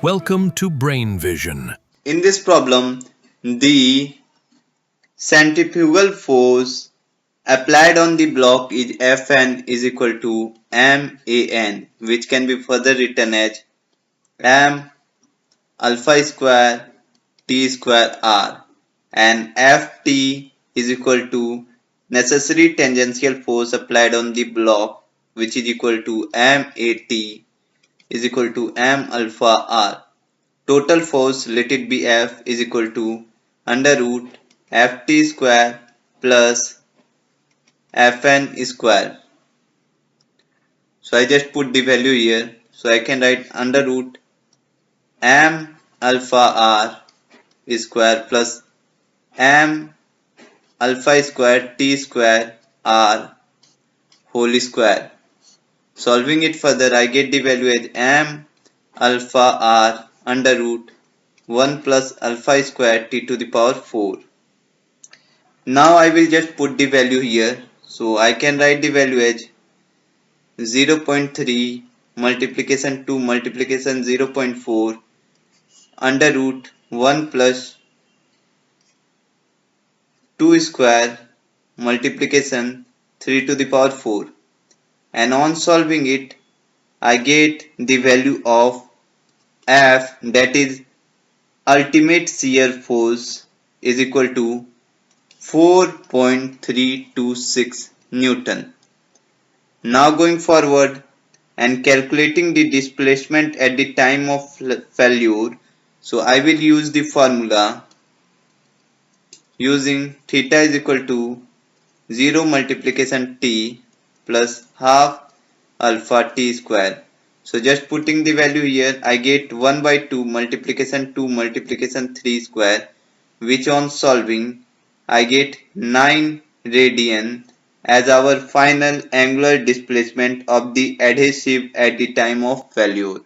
Welcome to Brain Vision. In this problem, the centrifugal force applied on the block is Fn is equal to Man, which can be further written as m alpha square t square r, and Ft is equal to necessary tangential force applied on the block, which is equal to Mat is equal to m alpha r. Total force, let it be F, is equal to under root Ft square plus Fn square. So I just put the value here. So I can write under root m alpha r square plus m alpha square t square r whole square. Solving it further, I get the value as m alpha r under root 1 plus alpha square t to the power 4. Now I will just put the value here. So I can write the value as 0.3 multiplication 2 multiplication 0.4 under root 1 plus 2 square multiplication 3 to the power 4. And on solving it, I get the value of F, that is ultimate shear force, is equal to 4.326 Newton. Now going forward and calculating the displacement at the time of failure, so I will use the formula using theta is equal to 0 multiplication t plus half alpha t square. So just putting the value here, I get 1 by 2 multiplication 3 square, which on solving I get 9 radian as our final angular displacement of the adhesive at the time of failure.